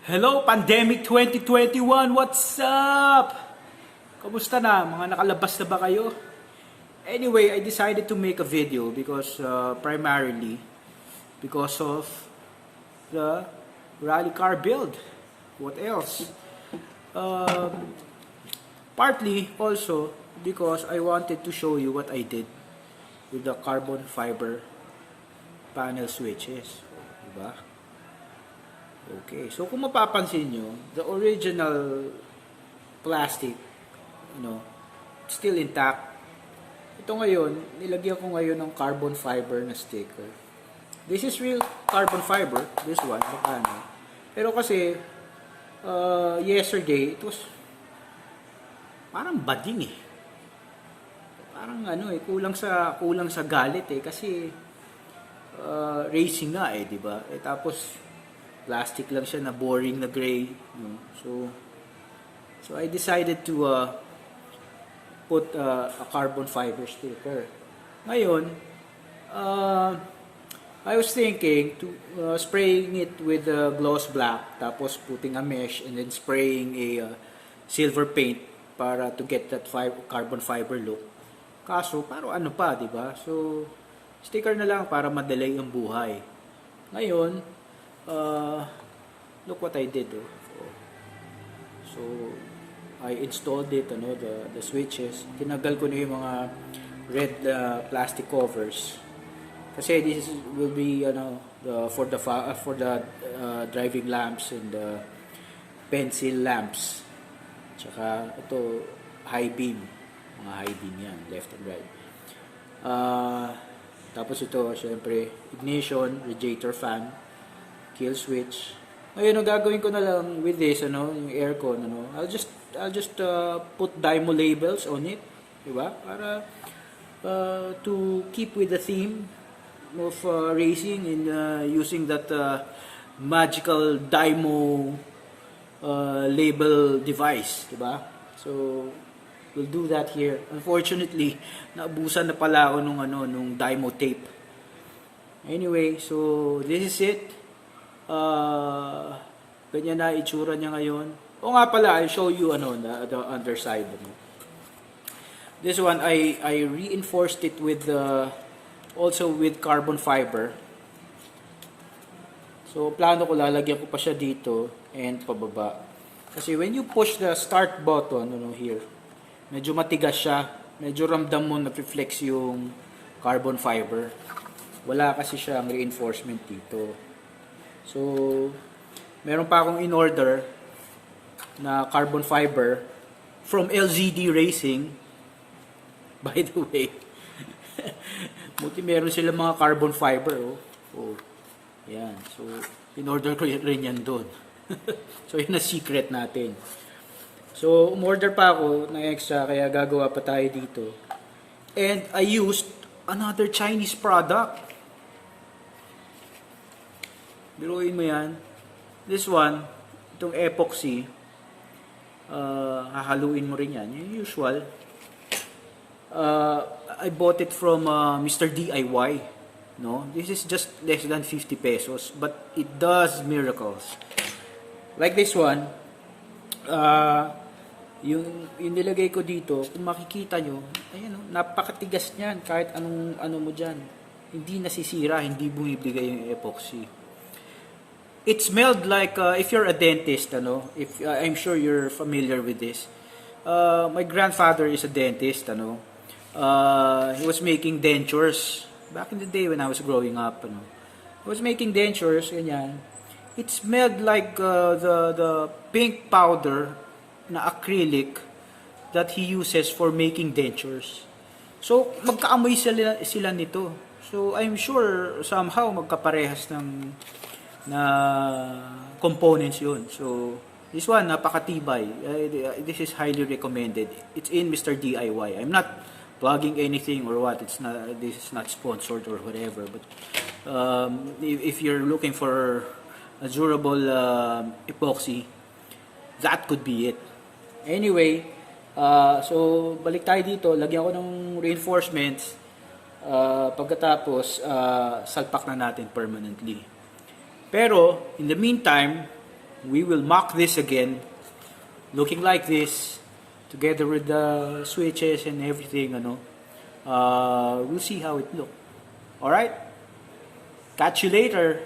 Hello, Pandemic 2021! What's up? Kamusta na? Mga nakalabas na ba kayo? Anyway, I decided to make a video because primarily because of the rally car build. What else? Partly also because I wanted to show you what I did with the carbon fiber panel switches. Diba? Okay, so kung mapapansin nyo, the original plastic, still intact. Ito ngayon, nilagyan ko ngayon ng carbon fiber na sticker. This is real carbon fiber, this one, ano. Pero kasi, yesterday, it was parang bading eh. Parang kulang sa galit eh, kasi racing nga eh, di ba? Tapos, plastic lang siya na boring na gray. So I decided to put a carbon fiber sticker. Ngayon, I was thinking to spraying it with gloss black, tapos putting a mesh and then spraying a silver paint para to get that carbon fiber look. Kaso, parang ano pa, di ba? So, sticker na lang para madelay ang buhay. Ngayon, look what I did. So I installed it, the switches. Tinagal ko na yung mga red plastic covers. Kasi this will be for the driving lamps and the pencil lamps. Tsaka ito high beam, mga high beam yan, left and right. Tapos ito, syempre, ignition, radiator fan, kill switch. Ngayon, ang gagawin ko na lang with this, yung aircon, I'll just put Dymo labels on it, di ba? Para to keep with the theme of racing and using that magical Dymo label device, di ba? So, we'll do that here. Unfortunately, naubusan na pala ako nung Dymo tape. Anyway, so this is it. Ganyan na itsura niya ngayon. O nga pala, I'll show you the underside. This one, I reinforced it with also with carbon fiber. So plano ko lalagyan ko pa siya dito and pababa. Kasi when you push the start button here, medyo matigas siya. Medyo ramdam mo na-flex yung carbon fiber. Wala kasi siyang reinforcement dito. So, meron pa akong in-order na carbon fiber from LZD Racing. By the way, buti meron sila mga carbon fiber. Yan. So, in-order ko rin yan doon. So, yun na secret natin. So, umorder pa ako ng extra, kaya gagawa pa tayo dito. And I used another Chinese product. Biruin mo yan. This one, itong epoxy, hahaluin mo rin yan. Yung usual. I bought it from Mr. DIY. This is just less than 50 pesos, but it does miracles. Like this one, yung nilagay ko dito, kung makikita nyo, napakatigas niyan, kahit anong mo dyan. Hindi nasisira, hindi bumibigay yung epoxy. It smelled like, if you're a dentist, I'm sure you're familiar with this. My grandfather is a dentist, he was making dentures back in the day when I was growing up, He was making dentures, ganyan. It smelled like the pink powder na acrylic that he uses for making dentures. So, magkaamoy sila nito. So, I'm sure somehow magkaparehas na components yun. So, this one, napakatibay. This is highly recommended. It's in Mr. DIY. I'm not plugging anything or what. This is not sponsored or whatever. But if you're looking for a durable epoxy, that could be it. Anyway, so balik tayo dito. Lagyan ko ng reinforcements. Pagkatapos, salpak na natin permanently. Pero, in the meantime, we will mock this again, looking like this, together with the switches and everything, ano. We'll see how it look. Alright? Catch you later.